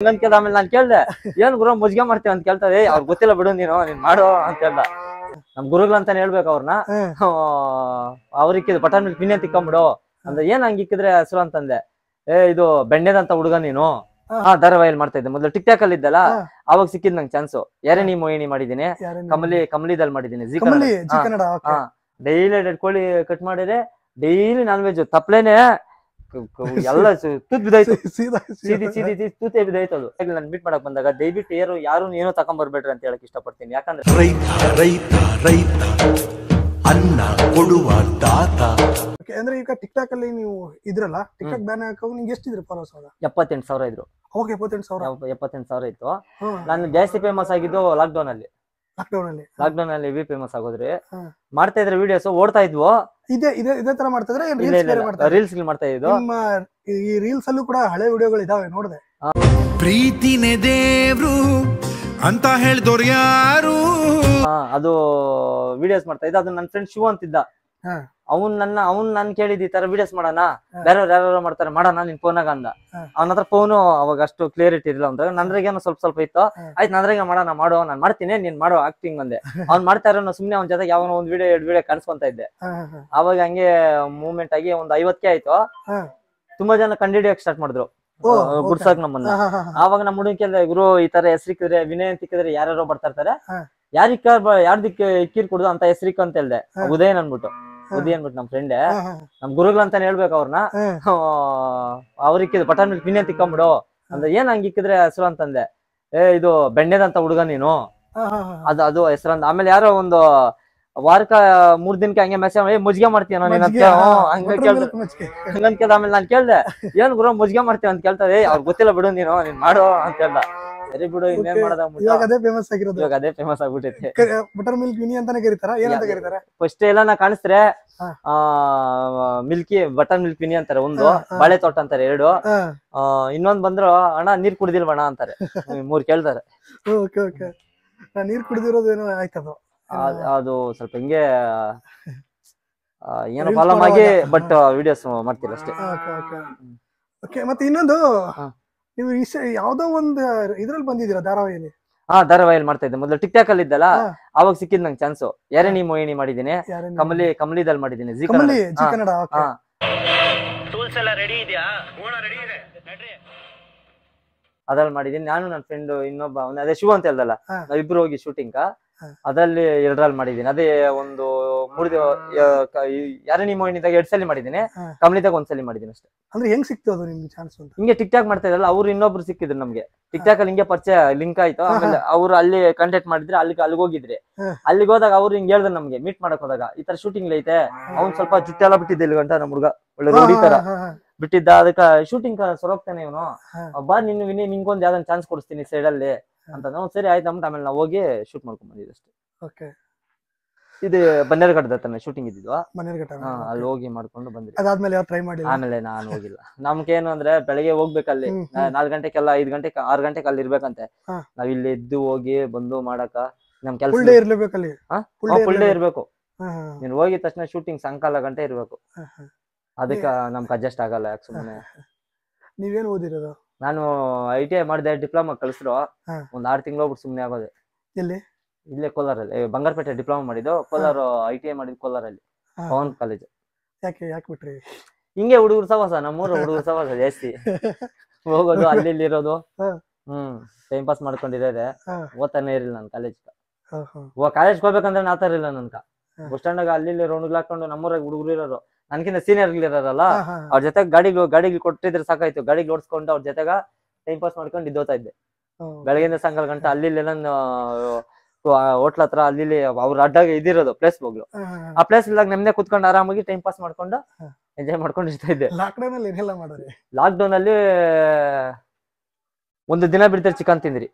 ಕೇಳ್ದ ಆಮೇಲೆ ನಾನು ಕೇಳ್ದೆ ಏನ್ ಗುರು ಮುಜ್ಗೆ ಮಾಡ್ತೇವೆ ಅಂತ ಕೇಳ್ತಾರೆ ಅವ್ರು ಗೊತ್ತಿಲ್ಲ ಬಿಡು ನೀನು ಮಾಡು ಅಂತ ಹೇಳ್ದ ನಮ್ ಗುರುಗಳು ಅಂತಾನೆ ಹೇಳ್ಬೇಕು ಅವ್ರನ್ನ ಅವ್ರಿಕ್ಕಿದ್ ಬಟನ್ ಪಿನ್ನೆ ತಿಕ್ಕೊಂಬಿಡು ಅಂದ್ರೆ ಏನ್ ಹಂಗ ಇಕ್ಕಿದ್ರೆ ಹೆಸರು ಅಂತಂದೆ ಇದು ಬೆಣ್ಣೆದಂತ ಹುಡುಗ ನೀನು ಧಾರಾವಾಹಿಯಲ್ಲಿ ಮಾಡ್ತಾ ಇದ್ದೆ ಮೊದಲು ಟಿಕ್ ಟಾಕ್ ಅಲ್ಲಿ ಇದ್ದಲ್ಲ ಅವಾಗ ಸಿಕ್ಕಿದ್ ನಂಗೆ ಚಾನ್ಸು ಯಾರೇನಿ ಮೋಹಿನಿ ಮಾಡಿದೀನಿ ಕಮಲಿದಲ್ಲಿ ಮಾಡಿದೀನಿ ಡೈಲಿ 2 ಕೋಳಿ ಕಟ್ ಮಾಡಿದ್ರೆ ಡೈಲಿ ನಾನ್ ವೆಜ್ ತಪ್ಲೇನೆ ಎಲ್ಲ ತುತ್ ಬಿದ್ದಾಯ್ತು ತೂತೆ ಬಿದ್ದಾಯ್ತು ಅದು ನಾನು ಮೀಟ್ ಮಾಡಕ್ ಬಂದಾಗ ದಯವಿಟ್ಟು ಯಾರು ಏನೋ ತಕೊಂಡ್ ಬರ್ಬೇಡ್ರಿ ಅಂತ ಹೇಳಕ್ ಇಷ್ಟಪಡ್ತೀನಿ ಯಾಕಂದ್ರೆ ಅನ್ನ ಕೊಡುವ ದಾತ ಅಂದ್ರೆ ಈಗ ಟಿಕ್ ಟಾಕ್ ಅಲ್ಲಿ ನೀವು ಇದ್ರಲ್ಲ ಟಿಕ್ ಟಾಕ್ ಬ್ಯಾನ್ ಹಾಕೋ ನಿಮ್ಗೆ ಎಷ್ಟಿದ್ರು ಫಾಲೋವರ್ಸ್ ಅವಾಗ 78,000 ಇದ್ರು ಅವಾಗ 78,000 ಇತ್ತು ನಾನು ಜಾಸ್ತಿ ಫೇಮಸ್ ಆಗಿದ್ದು ಲಾಕ್ಡೌನ್ ಅಲ್ಲಿ ವಿ ಫೇಮಸ್ ಆಗೋದ್ರಿ ಮಾಡ್ತಾ ಇದ್ರೆ ವಿಡಿಯೋಸ್ ಓಡ್ತಾ ಇದ್ವು ಇದೇ ತರ ಮಾಡ್ತಿದ್ರೆ ರೀಲ್ಸ್ ಮಾಡ್ತಾ ಇದ್ದು ಈ ರೀಲ್ಸ್ ಅಲ್ಲೂ ಕೂಡ ಹಳೆ ವಿಡಿಯೋಗಳು ಇದಾವೆ ನೋಡಿದೆ ಪ್ರೀತಿನೇ ದೇವ್ರು ಅಂತ ಹೇಳಿದವ್ರು ಯಾರು ಅದು ವಿಡಿಯೋಸ್ ಮಾಡ್ತಾ ಇದ್ದ ಅದು ನನ್ನ ಫ್ರೆಂಡ್ ಶಿವ ಅಂತಿದ್ದ ಅವ್ನ್ ನನ್ ಕೇಳಿದ್ ಈ ತರ ವಿಡಿಯೋಸ್ ಮಾಡೋಣ ಬೇರೆಯವ್ರು ಯಾರು ಮಾಡ್ತಾರೆ ಮಾಡೋಣ ನಿನ್ ಫೋನಾಗ ಅಂದ ಅವನ ಹತ್ರ ಫೋನು ಅವಾಗ ಅಷ್ಟು ಕ್ಲಿಯರಿಟಿ ಇರಲಿಲ್ಲ ಅಂದ್ರೆ ನನ್ರಿಗೇನೋ ಸ್ವಲ್ಪ ಇತ್ತು ಆಯ್ತು ನನ್ರಿಗೆ ಮಾಡೋಣ ಮಾಡೋ ನಾನ್ ಮಾಡ್ತೀನಿ ನೀನ್ ಮಾಡೋ ಆಕ್ಟಿಂಗ್ ಅಂದೆ ಅವ್ನ್ ಮಾಡ್ತಾ ಇರೋ ಸುಮ್ನೆ ಅವ್ನ ಜೊತೆಗೆ ಯಾವನೋ ಒಂದ್ ವಿಡಿಯೋ 2 ವಿಡಿಯೋ ಕಾಣಿಸ್ಕೊಂತ ಇದ್ದೆ ಅವಾಗ ಹಂಗೆ ಮೂವ್ಮೆಂಟ್ ಆಗಿ ಒಂದ್ 50K ಆಯ್ತು ತುಂಬಾ ಜನ ಕಂಡಿಡಿಯಕ್ ಸ್ಟಾರ್ಟ್ ಮಾಡಿದ್ರು ಗುಡ್ಸಾಕ್ ನಮ್ಮನ್ನ ಆವಾಗ ನಮ್ಮ ಹುಡುಗಿಗೆ ಗುರು ಈ ತರ ಹೆಸರಿಕ್ಕಿದ್ರೆ ವಿನಯ್ ಅಂತ ಇಕ್ಕಿದ್ರೆ ಯಾರ್ಯಾರೋ ಬರ್ತಾ ಇರ್ತಾರೆ ಯಾರ್ದಿಕ್ಕೆ ಇಕ್ಕಿರ್ ಕುಡ್ದು ಅಂತ ಹೆಸರಿಕ್ ಅಂತ ಹೇಳ್ದೆ ಉದಯನ್ ಅನ್ಬಿಟ್ಟು ನಮ್ ಫ್ರೆಂಡ್ ನಮ್ ಗುರುಗಳು ಅಂತಾನೆ ಹೇಳ್ಬೇಕು ಅವ್ರನ್ನ ಅವ್ರಿಕ್ಕಿದ್ ಬಟನ್ ಪಿನ್ನೆ ತಿಕ್ಕೊಂಬಿಡು ಅಂದ್ರೆ ಏನ್ ಹಂಗ ಇಕ್ಕಿದ್ರೆ ಹೆಸರು ಅಂತಂದೆ ಇದು ಬೆಣ್ಣೆದಂತ ಹುಡುಗ ನೀನು ಅದು ಹೆಸರಂದ ಆಮೇಲೆ ಯಾರೋ ಒಂದು ವಾರಕ್ಕ 3 ದಿನಕ್ಕೆ ಹಂಗೆ ಮೆಸೇಜ್ ಮುಜ್ಗೆ ಮಾಡ್ತೀಯ ಹಂಗಂತ ಕೇಳ್ದ ಆಮೇಲೆ ನಾನು ಕೇಳ್ದೆ ಏನ್ ಗುರು ಮುಜ್ಗೆ ಮಾಡ್ತೀಯ ಅಂತ ಕೇಳ್ತಾರೆ ಅವ್ರು ಗೊತ್ತಿಲ್ಲ ಬಿಡು ನೀನು ಮಾಡು ಅಂತ ಹೇಳ್ದ ಸರಿ ಬಿಡು ಇನ್ನೇನ್ ಮಾಡೋದ ಅದೇ ಫೇಮಸ್ ಆಗಿರೋದು ಇವಾಗ ಅದೇ ಫೇಮಸ್ ಆಗ್ಬಿಟ್ಟೈತೆ ಬಟರ್ ಮಿಲ್ಕ್ ವಿನಿ ಅಂತಾನೆ ಕರೀತಾರ ಏನಂತ ಕರೀತಾರೆ ಫಸ್ಟ್ ಎಲ್ಲ ನಾ ಕಾಣಿಸ್ತಾರೆ ಮಿಲ್ಕಿ ಬಟರ್ ಮಿಲ್ಕ್ ವಿನಿ ಅಂತಾರೆ ಒಂದು ಬಾಳೆ ತೋಟ ಅಂತಾರೆ 2 ಇನ್ನೊಂದ್ ಬಂದ್ರು ಅಣ್ಣ ನೀರ್ ಕುಡ್ದಿಲ್ವಣ ಅಂತಾರೆ 3 ಕೇಳ್ತಾರೆ ನೀರ್ ಕುಡ್ದಿರೋದು ಏನೋ ಆಯ್ತದು ಅದು ಸ್ವಲ್ಪ ಹಿಂಗೆ ಏನೋ ಪ್ರಾಬ್ಲಮ್ ಆಗಿ ಬಟ್ ವಿಡಿಯೋಸ್ ಮಾಡ್ತೀರ ಅಷ್ಟೇ ಮತ್ತೆ ಇನ್ನೊಂದು ನೀವು ಯಾವ್ದೋ ಒಂದು ಇದ್ರಲ್ಲಿ ಬಂದಿದ್ದೀರಾ ಧಾರಾವಾಹಿಯಲ್ಲಿ ಧಾರಾವಾಹಿಯಲ್ಲಿ ಮಾಡ್ತಾ ಇದ್ದೆ ಮೊದಲು ಟಿಕ್ ಟಾಕ್ ಅಲ್ಲಿ ಇದ್ದಲ್ಲ ಅವಾಗ ಸಿಕ್ಕಿದ್ ನಂಗೆ ಚಾನ್ಸು ಯಾರೇನಿ ಮೋಹಿನಿ ಮಾಡಿದೀನಿ ಕಮಲಿದಲ್ಲಿ ಮಾಡಿದೀನಿ ಅದ್ರಲ್ಲಿ ಮಾಡಿದೀನಿ ನಾನು ನನ್ನ ಫ್ರೆಂಡ್ ಇನ್ನೊಬ್ಬ ಅದೇ ಶಿವ ಅಂತ ಹೇಳ್ದಲ್ಲ ನಾವಿಬ್ರು ಹೋಗಿ ಶೂಟಿಂಗ್ ಅದ್ರಲ್ಲಿ 2ರಲ್ಲಿ ಮಾಡಿದೀನಿ ಅದೇ ಒಂದು 3 ಯಾರೇನಿ ಮೋಹಿನಿದಾಗ 2 ಸಲ ಮಾಡಿದೀನಿ ಕಮಲಿದಾಗ 1 ಸಲ ಮಾಡಿದೀನಿ ಅಷ್ಟೇ ಅಂದ್ರೆ ಹೆಂಗ್ ಸಿಕ್ತು ಅದು ನಿಮ್ಗೆ ಚಾನ್ಸ್ ಅಂತ ಹಿಂಗೆ ಟಿಕ್ ಟಾಕ್ ಮಾಡ್ತಾ ಇದ್ರಲ್ಲ ಅವ್ರು ಇನ್ನೊಬ್ರು ಸಿಕ್ಕಿದ್ರು ನಮ್ಗೆ ಟಿಕ್ ಟಾಕ್ ಅಲ್ಲಿ ಹಿಂಗೆ ಪರಿಚಯ ಲಿಂಕ್ ಆಯ್ತು ಆಮೇಲೆ ಅವ್ರು ಅಲ್ಲಿ ಕಾಂಟ್ಯಾಕ್ಟ್ ಮಾಡಿದ್ರೆ ಅಲ್ಲಿಗೆ ಹೋಗಿದ್ರಿ ಅಲ್ಲಿಗೆ ಹೋದಾಗ ಅವ್ರು ಹಿಂಗ್ ಹೇಳ್ದೆ ನಮ್ಗೆ ಮೀಟ್ ಮಾಡಕ್ ಹೋದಾಗ ಈ ತರ ಶೂಟಿಂಗ್ ಐತೆ ಅವ್ನ್ ಸ್ವಲ್ಪ ಜುಟ್ಟೆಲ್ಲ ಬಿಟ್ಟಿದ್ದೆ ಇಲ್ಲಿ ಗಂಟ ನಮ್ ಹುಡುಗ ಒಳ್ಳೆ ರೋಡಿ ತರ ಬಿಟ್ಟಿದ್ದ ಅದಕ್ಕ ಶೂಟಿಂಗ್ ಸೊರೋಗ್ತಾನೆ ಇವನು ಬಾ ನಿಂಗೊಂದ್ ಯಾವ್ದೊಂದ್ ಚಾನ್ಸ್ ಕೊಡಿಸ್ತೀನಿ ಸೈಡ್ ಅಲ್ಲಿ ಅಂತ ಸರಿ ಆಯ್ತು ಅಂದ್ಬಿಟ್ಟು ಆಮೇಲೆ ನಾವು ಹೋಗಿ ಶೂಟ್ ಮಾಡ್ಕೊಂಡ್ ಬಂದಿದ್ವಿ ಅಷ್ಟೇ ಇದು ಬನ್ನೇರಘಟ್ಟದ ತಾನೆ ಶೂಟಿಂಗ್ ಇದ್ದಿದ್ವಾ ಅಲ್ಲಿ ಹೋಗಿ ಮಾಡ್ಕೊಂಡು ಬಂದ್ವಿ ಆಮೇಲೆ ನಾನು ಹೋಗಿಲ್ಲ ನಮ್ಗೇನು ಅಂದ್ರೆ ಬೆಳಗ್ಗೆ ಹೋಗ್ಬೇಕಲ್ಲಿ 4 ಗಂಟೆಗೆಲ್ಲ 5 ಗಂಟೆಗೆ 6 ಗಂಟೆಗೆ ಅಲ್ಲಿ ಇರ್ಬೇಕಂತೆ ನಾವ್ ಇಲ್ಲಿ ಎದ್ದು ಹೋಗಿ ಬಂದು ಮಾಡಕ ನಮ್ ಕೆಲಸ ಫುಲ್ ಡೇ ಇರ್ಬೇಕು ನೀನ್ ಹೋಗಿದ ತಕ್ಷಣ ಶೂಟಿಂಗ್ ಸಾಯಂಕಾಲ ಗಂಟೆ ಇರ್ಬೇಕು ಅದಕ್ಕ ನಮ್ಗೆ ಅಡ್ಜಸ್ಟ್ ಆಗಲ್ಲ ಯಾಕೆ ಸುಮ್ಮನೆ ನೀವೇನ್ ಓದಿರೋದು ನಾನು ITI ಮಾಡಿದೆ ಡಿಪ್ಲೊಮಾ ಕಳಿಸ್ರು ಒಂದ್ 6 ತಿಂಗಳು ಹೋಗ್ಬಿಟ್ಟು ಸುಮ್ನೆ ಆಗೋದೆ ಇಲ್ಲೇ ಕೋಲಾರಲ್ಲಿ ಬಂಗಾರಪೇಟೆ ಡಿಪ್ಲೊಮಾ ಮಾಡಿದ್ದು ಕೋಲಾರ ITI ಮಾಡಿದ್ದು ಕೋಲಾರಲ್ಲಿ ಪವನ್ ಕಾಲೇಜ್ ಯಾಕೆ ಬಿಟ್ರಿ ಹಿಂಗೆ ಹುಡುಗರು ಸವಾಸ ನಮ್ಮೂರು ಹುಡುಗರು ಸವಾಸ ಜಾಸ್ತಿ ಹೋಗೋದು ಅಲ್ಲಿ ಇರೋದು ಟೈಮ್ ಪಾಸ್ ಮಾಡ್ಕೊಂಡಿರೋದೆ ಓದ್ತಾನೆ ಇರಲಿಲ್ಲ ನಾನು ಕಾಲೇಜ್ ಹೋಗ್ಬೇಕಂದ್ರೆ ನಾತರ ಇಲ್ಲ ನನ್ಕ ಬಸ್ ಸ್ಟ್ಯಾಂಡ್ ಅಲ್ಲಿ ರೌಂಡ್ ಹಾಕೊಂಡು ನಮ್ಮೂರಾಗ ಹುಡುಗರು ಇರೋರು ನನ್ಕಿಂತ ಸೀನಿಯರ್ ಇರೋರಲ್ಲ ಅವ್ರ ಜೊತೆಗೆ ಗಾಡಿಗೆ ಕೊಟ್ಟಿದ್ರೆ ಸಾಕಾಯ್ತು ಗಾಡಿಗೆ ಓಡಿಸ್ಕೊಂಡು ಅವ್ರ ಜೊತೆಗ ಟೈಮ್ ಪಾಸ್ ಮಾಡ್ಕೊಂಡು ಇದ್ದೋತಾ ಇದ್ದೆ ಬೆಳಗ್ಗೆಯಿಂದ ಸಾಯಂಕಾಲ ಗಂಟ ಅಲ್ಲಿ ನಾನು ಹೋಟ್ಲ ಹತ್ರ ಅಲ್ಲಿ ಅವ್ರ ಅಡ್ಡಾಗ ಇದಿರೋದು ಪ್ಲೇಸ್ ಹೋಗ್ಲು ಆ ಪ್ಲೇಸ್ ಇಲ್ಲಾಗ ನೆಮ್ಮದಿ ಕುತ್ಕೊಂಡು ಆರಾಮಾಗಿ ಟೈಮ್ ಪಾಸ್ ಮಾಡ್ಕೊಂಡು ಎಂಜಾಯ್ ಮಾಡ್ಕೊಂಡು ಇರ್ತಾ ಇದ್ದೆ ಲಾಕ್ಡೌನ್ ಅಲ್ಲಿ ಒಂದು ದಿನ ಬಿಡ್ತಾರೆ ಚಿಕನ್ ತಿಂದ್ರಿ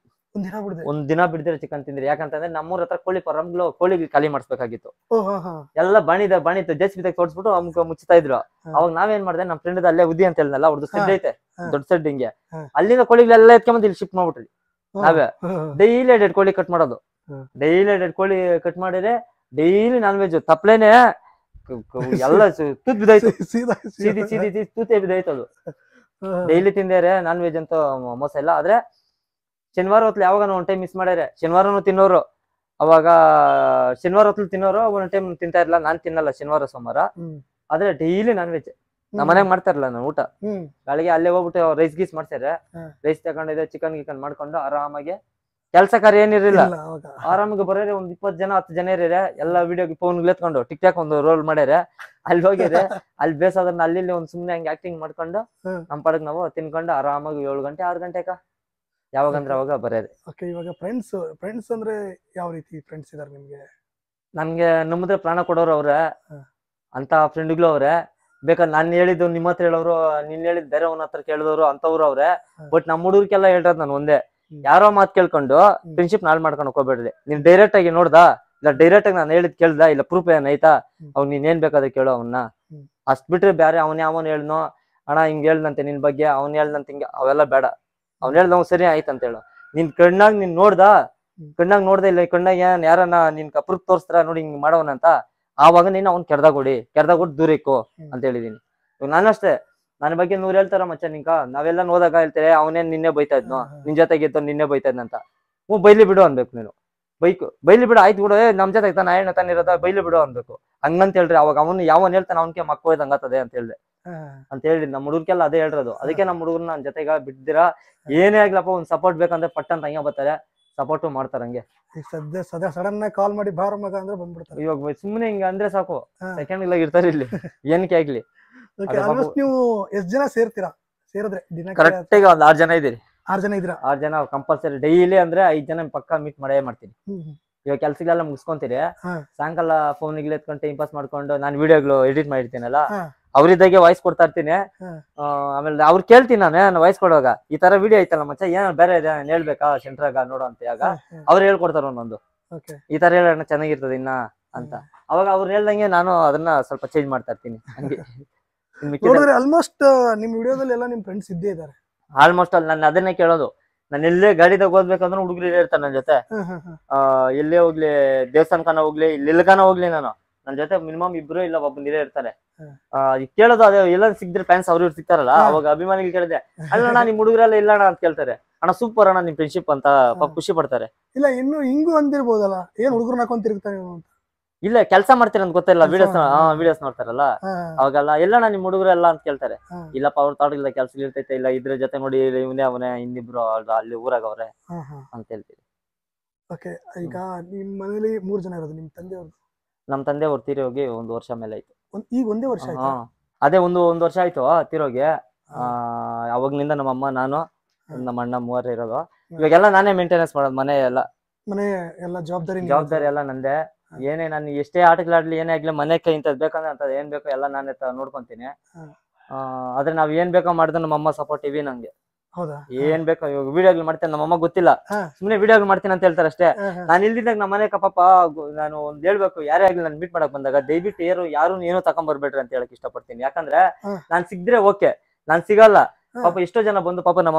ಒಂದ್ ದಿನ ಬಿಡ್ತಾರೆ ಚಿಕನ್ ತಿಂದ್ರಿ ಯಾಕಂತಂದ್ರೆ ನಮ್ಮೂರ ಹತ್ರ ಕೋಳಿ ಫಾರಮ್ಗಳು ಕೋಳಿಗೆ ಖಾಲಿ ಮಾಡಿಸ್ಬೇಕಾಗಿತ್ತು ಎಲ್ಲ ಬಾಣಿತ್ತು JCB ತೋರ್ಸ್ಬಿಟ್ಟು ಅಮ್ಕ ಮುಚ್ಚುತ್ತಾ ಇದ್ರು ಅವಾಗ ನಾವೇನ್ ಮಾಡ್ದೆ ನಮ್ ಫ್ರೆಂಡ್ ಅಲ್ಲೇ ಉದ್ದಿ ಅಂತ ಹೇಳ್ದಲ್ಲ ಅವ್ರದ್ದು ಸೆಡ್ ಐತೆ ದೊಡ್ಡ ಸೆಡ್ ಹಿಂಗೆ ಅಲ್ಲಿಂದ ಕೋಳಿಗಳೆಲ್ಲ ಎತ್ಕೊಂಬಂದು ಇಲ್ಲಿ ಶಿಫ್ಟ್ ಮಾಡ್ಬಿಟ್ರಿ ನಾವೇ ಡೈಲಿ 2 ಕೋಳಿ ಕಟ್ ಮಾಡೋದು ಡೈಲಿ 2 ಕೋಳಿ ಕಟ್ ಮಾಡಿದ್ರೆ ಡೈಲಿ ನಾನ್ ವೆಜ್ ತಪ್ಲೇನೆ ಎಲ್ಲ ತುತ್ ಬಿದ್ದಾಯ್ತು ತೂತೆ ಬಿದ್ದಾಯ್ತು ಅದು ಡೈಲಿ ತಿಂದೇರೆ ನಾನ್ ವೆಜ್ ಅಂತೂ ಮೋಸ ಇಲ್ಲ. ಆದ್ರೆ ಶನಿವಾರ ಹೊತ್ಲು ಯಾವಾಗ ಒಂದ್ ಟೈಮ್ ಮಿಸ್ ಮಾಡ್ಯಾರೆ. ಶನಿವಾರನು ತಿನ್ನೋರು, ಅವಾಗ ಶನಿವಾರ ಹೊತ್ಲು ತಿನ್ನೋರು, ಒಂದ್ ಟೈಮ್ ತಿಂತಾ ಇರ್ಲಿಲ್ಲ. ನಾನ್ ತಿನ್ನಲ್ಲ ಶನಿವಾರ ಸೋಮವಾರ, ಆದ್ರೆ ಡೈಲಿ ನಾನ್ ವೆಜ್. ನಮ್ಮ ಮನೆಗ್ ಮಾಡ್ತಾರಲ್ಲ ನಾನು ಊಟ, ಬೆಳಗ್ಗೆ ಅಲ್ಲೇ ಹೋಗ್ಬಿಟ್ಟು ರೈಸ್ ಗೀಸ್ ಮಾಡ್ತಾರೆ, ರೈಸ್ ತಗೊಂಡಿದ್ದೆ ಚಿಕನ್ ಗಿಕನ್ ಮಾಡ್ಕೊಂಡು ಆರಾಮಾಗಿ ಕೆಲ್ಸ ಕಾರ್ಯ ಏನಿರಲಿಲ್ಲ, ಆರಾಮಾಗಿ ಬರೋರೆ. ಒಂದ್ 20 ಜನ 10 ಜನ ಇರೀರೆ, ಎಲ್ಲಾ ವಿಡಿಯೋ ಫೋನ್ ಎತ್ಕೊಂಡು ಟಿಕ್ ಟಾಕ್ ಒಂದು ರೋಲ್ ಮಾಡ್ಯಾರೆ. ಅಲ್ಲಿ ಹೋಗಿದ್ರೆ ಅಲ್ಲಿ ಬೇಸೋದನ್ನ ಅಲ್ಲಿ ಒಂದ್ ಸುಮ್ನೆ ಹಂಗೆ ಆಕ್ಟಿಂಗ್ ಮಾಡ್ಕೊಂಡು ನಮ್ ಪಾಡಕ್ ನಾವು ತಿನ್ಕೊಂಡು ಆರಾಮಾಗಿ 7 ಗಂಟೆ 6 ಗಂಟೆಗ ಯಾವಾಗಂದ್ರೆ ಅವಾಗ ಬರೋದು. ಇವಾಗ ಫ್ರೆಂಡ್ಸ್ ಅಂದ್ರೆ ಯಾವ ರೀತಿ ಫ್ರೆಂಡ್ಸ್ ಇದಾರೆ ನಿಮ್ಗೆ? ನನ್ಗೆ ನಮ್ಮದ್ರೆ ಪ್ರಾಣ ಕೊಡೋರು ಅವ್ರೆ, ಅಂತ ಫ್ರೆಂಡ್ಗಳು ಅವ್ರೆ. ಬೇಕಾದ್ರೆ ನಾನ್ ಹೇಳಿದ್ದು ನಿಮ್ಮ ಹತ್ರ ಹೇಳೋರು, ನೀನ್ ಹೇಳಿದ್ ಬೇರೆ ಅವನ ಹತ್ರ ಕೇಳಿದವ್ರು ಅಂತವ್ರು ಅವ್ರೆ. ಬಟ್ ನಮ್ಮ ಹುಡುಗರಿಗೆಲ್ಲ ಹೇಳಿರೋದು ನಾನು ಒಂದೇ, ಯಾರೋ ಮಾತ್ ಕೇಳ್ಕೊಂಡು ಫ್ರೆಂಡ್ಶಿಪ್ ನಾಳ್ ಮಾಡ್ಕೊಂಡು ಹೋಗ್ಬೇಡ್ರಿ. ನೀನ್ ಡೈರೆಕ್ಟ್ ಆಗಿ ನೋಡ್ದ, ಇಲ್ಲ ಡೈರೆಕ್ಟ್ ಆಗಿ ನಾನು ಹೇಳಿದ್ ಕೇಳ್ದ, ಇಲ್ಲ ಪ್ರೂಫ್ ಏನಾಯ್ತಾ, ಅವ್ನ್ ನೀನ್ ಏನ್ ಬೇಕಾದ್ರೆ ಕೇಳೋ ಅವನ್ನ. ಅಷ್ಟ್ ಬಿಟ್ರೆ ಬೇರೆ ಅವನ್ ಹೇಳ್ನೋ ಅಣ್ಣ ಹಿಂಗ್ ಹೇಳ್ದಂತೆ ನಿನ್ ಬಗ್ಗೆ, ಅವ್ನ್ ಹೇಳ್ದಂತೆ ಹಿಂಗ, ಅವೆಲ್ಲ ಬೇಡ. ಅವ್ನ್ ಹೇಳ್ದವ್ ಸರಿ ಆಯ್ತಂತ ಹೇಳು. ನಿನ್ ಕಣ್ಣಾಗ್ ನೀನ್ ನೋಡ್ದ, ಕಣ್ಣಾಗ್ ನೋಡ್ದೆ, ಇಲ್ಲ ಕಣ್ಣಾಗ ಯಾರನ್ನ ನಿನ್ ಪ್ರೂಫ್ ತೋರಿಸ್ತಾರ ನೋಡಿ ಹಿಂಗ್ ಮಾಡೋನಂತ, ಆವಾಗ ನೀನು ಅವ್ನ್ ಕೆಡ್ದಾಗ ದೂರ ಇಕ್ಕೋ ಅಂತ ಹೇಳಿದೀನಿ. ನಾನಷ್ಟೇ, ನನ್ನ ಬಗ್ಗೆ 100 ಹೇಳ್ತಾರ ಮಚ್ಚ ನಿಂಕ. ನಾವೆಲ್ಲ ನೋದಾಗ ಹೇಳ್ತಾರೆ ಅವನೇನ್ ನಿನ್ನೆ ಬೈತಾ ಇದ್ನೋ, ನಿನ್ ಜೊತೆಗೆ ಇತ್ತು ನಿನ್ನೆ ಬೈತಾ ಇದ್ನಂತ. ಬೈಲಿ ಬಿಡು ಅನ್ಬೇಕು ನೀನು. ಬೈಲಿ ಬಿಡು, ಆಯ್ತು ಬಿಡು, ನಮ್ ಜೊತೆ ನಾ ತಾನಿರೋದ, ಬೈಲಿ ಬಿಡು ಅನ್ಬೇಕು. ಹಂಗಂತ ಹೇಳ್ರಿ. ಅವಾಗ ಅವನು ಯಾವನ್ ಹೇಳ್ತಾನ ಅವನ್ಗೆ ಮಕ್ಕ ಹೋಯ್ದಂಗತ್ತದೆ ಅಂತ ಹೇಳ್ದೆ ಅಂತ ಹೇಳಿ ನಮ್ಮ ಹುಡುಗರ್ಕೆಲ್ಲ ಅದೇ ಹೇಳ್ರದು. ಅದಕ್ಕೆ ನಮ್ಮ ಹುಡುಗರ್ನ ನನ್ ಜೊತೆಗ ಬಿಡ್ದಿರಾ, ಏನೇ ಆಗ್ಲಪ್ಪ ಒಂದ್ ಸಪೋರ್ಟ್ ಬೇಕಂದ್ರೆ ಪಟ್ಟಂತ ಹಂಗೆ ಬರ್ತಾರೆ, ಸಪೋರ್ಟು ಮಾಡ್ತಾರ. ಹಂಗೆ ಸಡನ್ ಕಾಲ್ ಮಾಡಿ ಬಾರ ಮಗ ಅಂದ್ರೆ ಬಂದ್ಬಿಡ್ತಾರೆ. ಇವಾಗ ಸುಮ್ನೆ ಹಿಂಗ ಅಂದ್ರೆ ಸಾಕು, ಸೆಕೆಂಡ್ ಇಲ್ಲ ಇರ್ತಾರೆ ಇಲ್ಲಿ ಏನಕ್ಕೆ ಆಗ್ಲಿ. ನೀವು ಎಷ್ಟ್ ಜನ ಸೇರಿದ್ರೆ ಕರೆಕ್ಟ್ ಆಗಿ ಒಂದ್ 6 ಜನ ಇದೀರಿ. 6 ಜನ ಇದ್ರ? 6 ಜನ ಕಂಪಲ್ಸರಿ. ಡೈಲಿ ಅಂದ್ರೆ 5 ಜನ ಪಕ್ಕ ಮೀಟ್ ಮಾಡೇ ಮಾಡ್ತೀನಿ. ಇವಾಗ ಕೆಲ್ಸಗಳೆಲ್ಲ ಮುಗಿಸ್ಕೊಂತೀರಿ, ಸಾಯಂಕಾಲ ಫೋನ್ಗೆ ಎತ್ಕೊಂಡು ಟೈಮ್ ಪಾಸ್ ಮಾಡ್ಕೊಂಡು ನಾನು ವಿಡಿಯೋಗಳು ಎಡಿಟ್ ಮಾಡಿರ್ತೀನಲ್ಲ, ಅವ್ರಿದ್ದಾಗೆ ವಾಯ್ಸ್ ಕೊಡ್ತಾ ಇರ್ತೀನಿ. ಆಮೇಲೆ ಅವ್ರು ಕೇಳ್ತೀನಿ ನಾನು ವಾಯ್ಸ್ ಕೊಡುವಾಗ, ಈ ತರ ವಿಡಿಯೋ ಐತಲ್ಲ ಮಚ್ಚ, ಏನ ಬೇರೆ ಇದೆ ನಾನು ಹೇಳ್ಬೇಕಾ ಸೆಂಟ್ರಾಗ ನೋಡು ಅಂತ. ಆಗ ಅವ್ರು ಹೇಳ್ಕೊಡ್ತಾರ ಒಂದೊಂದು, ಈ ತರ ಹೇಳೋಣ ಚೆನ್ನಾಗಿರ್ತದೆ ಇನ್ನ ಅಂತ. ಅವಾಗ ಅವ್ರು ಹೇಳ್ದಂಗೆ ನಾನು ಅದನ್ನ ಸ್ವಲ್ಪ ಚೇಂಜ್ ಮಾಡ್ತಾ ಇರ್ತೀನಿ. ಹಂಗೆ ಆಲ್ಮೋಸ್ಟ್ ನಿಮ್ ವಿಡಿಯೋದಲ್ಲಿ ಎಲ್ಲ ನಿಮ್ ಫ್ರೆಂಡ್ಸ್ ಇದ್ದೇ ಇದಾರೆ. ಆಲ್ಮೋಸ್ಟ್ ಅಲ್ಲಿ ನಾನು ಅದನ್ನೇ ಕೇಳೋದು. ನಾನು ಎಲ್ಲೇ ಗಾಡಿದಾಗ ಹೋಗ್ಬೇಕಂದ್ರೆ ಹುಡುಗರು ಇರ್ತಾರೆ ನನ್ನ ಜೊತೆ. ಎಲ್ಲೇ ಹೋಗ್ಲಿ, ದೇವಸ್ಥಾನಕನ ಹೋಗ್ಲಿ, ಇಲ್ಲಿಲ್ಗಾನ ಹೋಗ್ಲಿ, ನನ್ನ ಜೊತೆ ಮಿನಿಮಮ್ 2 ಇಲ್ಲ 1 ಇರ್ತಾರೆ. ಕೇಳೋದು ಅದೇ, ಎಲ್ಲ ಸಿಕ್ಕಿದ್ರೆ ಫ್ಯಾನ್ಸ್ ಅವ್ರು ಸಿಗ್ತಾರಲ್ಲ, ಅವಾಗ ಅಭಿಮಾನಿಗಳು ಕೇಳಿದೆ, ಅಲ್ಲಣ್ಣ ನಿಮ್ ಹುಡುಗರೆಲ್ಲ ಇಲ್ಲಣ್ಣ ಅಂತ ಕೇಳ್ತಾರೆ. ಅಣ್ಣ ಸೂಪರ್ ಅಣ್ಣ ನಿಮ್ ಫ್ರೆಂಡ್ಶಿಪ್ ಅಂತ ಖುಷಿ ಪಡ್ತಾರೆ. ಇಲ್ಲ ಇನ್ನು ಹಿಂಗೂ ಅಂದಿರ್ಬೋದಲ್ಲ, ಏನ್ ಹುಡುಗರು ಹಾಕೊಂತಿರ್ತಾನೆ ಅಂತ. ಇಲ್ಲ ಕೆಲಸ ಮಾಡ್ತೀರ ಅಂತ ಗೊತ್ತಿಲ್ಲ, ವಿಡಿಯೋಸ್ ನೋಡ್ತಾರಲ್ಲ ಅವಾಗೆಲ್ಲ, ಎಲ್ಲಣ್ಣ ನಿಮ್ ಹುಡುಗರೆಲ್ಲ ಅಂತ ಕೇಳ್ತಾರೆ. ಇಲ್ಲಪ್ಪ ಅವ್ರ ತಾಡಿಲ್ಲ ಕೆಲ್ಸ ಇರ್ತೈತೆ, ಇಲ್ಲ ಇದ್ರ ಜೊತೆ ನೋಡಿ ಇವನೇ ಅವನೇ ಇನ್ನಿಬ್ರು ಅಲ್ಲಿ ಊರಾಗ ಅವ್ರೆ ಅಂತ ಹೇಳ್ತೀವಿ. ಈಗ ನಿಮ್ ಮನೇಲಿ 3 ಜನ ಇರೋದು. ನಿಮ್ ತಂದೆಯವ್ರದ್ದು? ನಮ್ ತಂದೆ ಅವ್ರು ತೀರಿ ಹೋಗಿ 1 ವರ್ಷ ಮೇಲೆ ಆಯ್ತು. ಈಗ 1 ವರ್ಷ ಆಯ್ತು? ಅದೇ ಒಂದು ವರ್ಷ ಆಯ್ತು ತೀರೋಗಿ. ಅವಾಗ್ಲಿಂದ ನಮ್ಮಮ್ಮ ನಾನು ನಮ್ಮ ಅಣ್ಣ 3 ಇರೋದು. ಇವಾಗೆಲ್ಲ ನಾನೇ ಮೇಂಟೆನೆನ್ಸ್ ಮಾಡೋದು, ಮನೆ ಎಲ್ಲ ಜವಾಬ್ದಾರಿ ಎಲ್ಲ ನಂದೇ. ಏನೇ ನಾನು ಎಷ್ಟೇ ಆಟಗಳಾಡ್ಲಿ ಏನೇ ಆಗ್ಲಿ, ಮನೆ ಕೈ ಇಂತದ್ ಬೇಕಂದ್ರೆ ಅಂತದ್ ಏನ್ ಬೇಕೋ ಎಲ್ಲ ನಾನೇ ನೋಡ್ಕೊಂತೀನಿ. ಆದ್ರೆ ನಾವ್ ಏನ್ ಬೇಕೋ ಮಾಡಿದ್ರೆ ನಮ್ಮಮ್ಮ ಸಪೋರ್ಟಿವ್ ನಂಗೆ. ಏನ್ ಬೇಕೋ ಇವಾಗ ವಿಡಿಯೋಗಳು ಮಾಡ್ತೇನೆ, ನಮ್ಮಮ್ಮ ಗೊತ್ತಿಲ್ಲ, ಸುಮ್ನೆ ವಿಡಿಯೋಗಳು ಮಾಡ್ತೀನಿ ಅಂತ ಹೇಳ್ತಾರೆ ಅಷ್ಟೇ. ನಾನು ಇಲ್ದಿದ್ದಾಗ ನಮ್ಮ ಮನೆ ಪಾಪ ನಾನು ಒಂದ್ ಹೇಳ್ಬೇಕು, ಯಾರೇ ಆಗ್ಲಿ ನಾನು ಮೀಟ್ ಮಾಡಕ್ ಬಂದಾಗ ದಯವಿಟ್ಟು ಯಾರು ಏನೋ ತಕೊಂಡ್ಬರ್ಬೇಡ್ರಿ ಅಂತ ಹೇಳಕ್ ಇಷ್ಟಪಡ್ತೀನಿ. ಯಾಕಂದ್ರೆ ನಾನ್ ಸಿಗ್ದ್ರೆ ಓಕೆ, ನಾನ್ ಸಿಗಲ್ಲ. ಪಾಪ ಎಷ್ಟೋ ಜನ ಬಂದು ಪಾಪ ನಮ್ಮ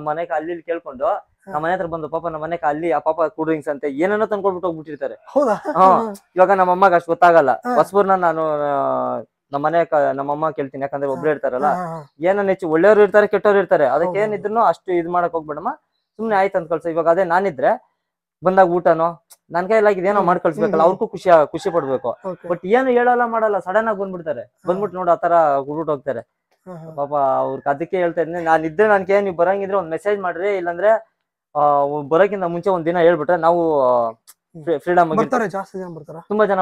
ಮನೆಗೆ ಅಲ್ಲಿ ಕೇಳ್ಕೊಂಡು ನಮ್ಮ ಮನೆ ಹತ್ರ ಬಂದು ಪಾಪ ನಮ್ಮ ಮನೆಗೆ ಅಲ್ಲಿ ಆ ಪಾಪ ಕೂಲ್ ಡ್ರಿಂಕ್ಸ್ ಅಂತ ಏನೇನೋ ತಂದ್ಕೊಡ್ಬಿಟ್ಟು ಹೋಗ್ಬಿಟ್ಟಿರ್ತಾರೆ. ಇವಾಗ ನಮ್ಮಮ್ಮಗೆ ಅಷ್ಟು ಗೊತ್ತಾಗಲ್ಲ. ಹೊಸಬರ್ನ ನಾನು ನಮ್ಮಮ್ಮ ಕೇಳ್ತೀನಿ, ಯಾಕಂದ್ರೆ ಒಬ್ರು ಇರ್ತಾರಲ್ಲ, ಏನನ್ನ ಹೆಚ್ಚು ಒಳ್ಳೆಯವ್ರು ಇರ್ತಾರೆ ಕೆಟ್ಟವ್ರು ಇರ್ತಾರೆ, ಅದಕ್ಕೆ ಏನಿದ್ರು ಅಷ್ಟು ಇದ್ ಮಾಡಕ್ ಹೋಗ್ಬೇಡಮ್ಮ, ಸುಮ್ನೆ ಆಯ್ತು ಅಂತ ಕಳ್ಸ. ಇವಾಗ ಅದೇ ನಾನಿದ್ರೆ ಬಂದಾಗ ಊಟನೋ ನನ್ ಕೈಯಲ್ಲಿ ಇದೇನೋ ಮಾಡಿ ಕಳ್ಸ್ಬೇಕಲ್ಲ, ಅವ್ರಿಗೂ ಖುಷಿ ಪಡ್ಬೇಕು. ಬಟ್ ಏನು ಹೇಳಲ್ಲ ಮಾಡಲ್ಲ, ಸಡನ್ ಆಗಿ ಬಂದ್ಬಿಟ್ಟು ನೋಡು ಆತರ ಹುಡ್ಬಿಟ್ಟು ಹೋಗ್ತಾರೆ ಪಾಪ. ಅವ್ರಿಗೆ ಅದಕ್ಕೆ ಹೇಳ್ತಾ ಇದ್ದೀನಿ, ನಾನಿದ್ರೆ ನನ್ಗೆ ನೀವು ಬರಂಗಿದ್ರೆ ಒಂದ್ ಮೆಸೇಜ್ ಮಾಡ್ರಿ, ಇಲ್ಲಾಂದ್ರೆ ಬರೋಕ್ಕಿಂತ ಮುಂಚೆ ಒಂದ್ ದಿನ ಹೇಳ್ಬಿಟ್ರೆ ನಾವು ಫ್ರೀಡಮ್ ಬರ್ತಾರೆ. ಜಾಸ್ತಿ ಜನ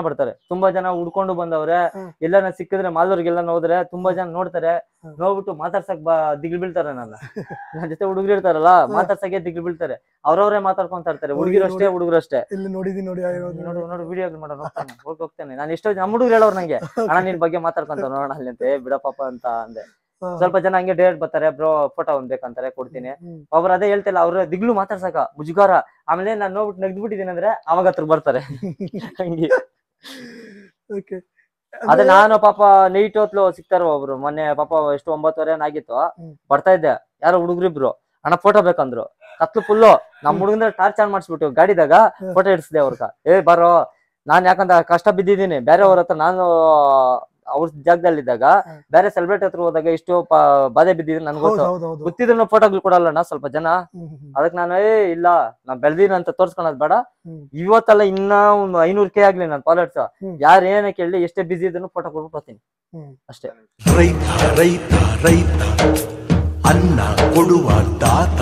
ಬರ್ತಾರೆ, ತುಂಬಾ ಜನ ಹುಡ್ಕೊಂಡು ಬಂದವ್ರೆ. ಎಲ್ಲ ಸಿಕ್ಕಿದ್ರೆ ಮಾಲ್ದವ್ರಿಗೆಲ್ಲ ನೋಡಿದ್ರೆ ತುಂಬಾ ಜನ ನೋಡ್ತಾರೆ, ನೋಡ್ಬಿಟ್ಟು ಮಾತಾಡ್ಸಕ್ ದಿಗ್ಲು ಬೀಳ್ತಾರೆ. ನನ್ನ ಜೊತೆ ಹುಡುಗರು ಇರ್ತಾರಲ್ಲ, ಮಾತಾಡ್ಸಕ್ಕೆ ದಿಗ್ಲು ಬೀಳ್ತಾರೆ. ಅವ್ರವ್ರೇ ಮಾತಾಡ್ಕೊಂತ ಇರ್ತಾರೆ, ಹುಡುಗಿರು ಅಷ್ಟೇ. ನೋಡಿ ವಿಡಿಯೋ ಹೋಗ್ತೇನೆ ನಾನು. ಎಷ್ಟೋ ನಮ್ಮ ಹುಡುಗರು ಹೇಳೋರು ನಂಗೆ, ಅಣ್ಣ ನಿನ್ ಬಗ್ಗೆ ಮಾತಾಡ್ಕೊಂತ ನೋಡೋಣ ಅಲ್ಲಿ ಅಂತ, ಬಿಡಪ್ಪ ಅಂತ ಅಂದೆ. ಸ್ವಲ್ಪ ಜನ ಹಂಗೆ ಡೈರೆಕ್ಟ್ ಬರ್ತಾರೆ, ಬ್ರೋ ಫೋಟೋ ಒಂದ್ ಬೇಕಂತಾರೆ, ಕೊಡ್ತೀನಿ. ಅವ್ರು ಅದೇ ಹೇಳ್ತಿಲ್ಲ, ಅವ್ರ ದಿಗ್ಲು ಮಾತಾಡ್ಸಕ ಮುಜುಗಾರ. ಆಮೇಲೆ ನಾನ್ ನೋಡ್ಬಿಟ್ಟು ನಗ್ದ್ಬಿಟ್ಟಿದ್ದೀನಿ ಅಂದ್ರೆ ಅವಾಗ ಹತ್ರ ಬರ್ತಾರೆ ಹಂಗೆ. ಅದೇ ನಾನು ಪಾಪ ನೈಟ್ ಹೊತ್ಲು ಸಿಗ್ತಾರ ಒಬ್ರು, ಮೊನ್ನೆ ಪಾಪ ಎಷ್ಟು 9:30 ಆಗಿತ್ತು, ಬರ್ತಾ ಇದ್ದೆ, ಯಾರೋ ಹುಡುಗ್ರಿಬ್ರು ಅಣ್ಣ ಫೋಟೋ ಬೇಕಂದ್ರು. ಕತ್ಲು ಫುಲ್ಲು, ನಮ್ ಹುಡುಗಂದ್ರೆ ಟಾರ್ಚ್ ಆನ್ ಮಾಡಿಸ್ಬಿಟ್ಟು ಗಾಡಿದಾಗ ಫೋಟೋ ಇಡ್ಸಿದೆ ಅವ್ರಗ. ಬರೋ, ನಾನ್ ಯಾಕಂದ್ರೆ ಕಷ್ಟ ಬಿದ್ದಿದ್ದೀನಿ, ಬೇರೆ ಅವ್ರ ಹತ್ರ ನಾನು ಅವ್ರ ಜಾಗದಲ್ಲಿದ್ದಾಗ ಬೇರೆ ಸೆಲೆಬ್ರಿಟಿ ಹತ್ರ ಹೋದಾಗ ಎಷ್ಟು ಬಾಧೆ ಬಿದ್ದಿದ್ರೆ ನನ್ಗೆ ಗೊತ್ತು. ಹೌದೌದು. ಗೊತ್ತಿದ್ರು ಫೋಟೋಗಳು ಕೊಡಲ್ಲ ಸ್ವಲ್ಪ ಜನ. ಅದಕ್ಕೆ ನಾನು ಇಲ್ಲ ನಾ ಬೆಳ್ದಿನ ಅಂತ ತೋರ್ಸ್ಕೊಳೋದ್ ಬೇಡ. ಇವತ್ತಲ್ಲ ಇನ್ನ ಒಂದು 500K ಆಗ್ಲಿ ನನ್ ಫಾಲೋವರ್ಸ್, ಯಾರು ಏನೇ ಕೇಳಿ ಎಷ್ಟೇ ಬಿಸಿ ಇದ್ರು ಫೋಟೋ ಕೊಟ್ಬಿಟ್ಟು ಹೋಗ್ತೀನಿ ಅಷ್ಟೇ. ರೈತ ರೈತ ರೈತ ಅನ್ನ ಕೊಡುವ ದಾತ.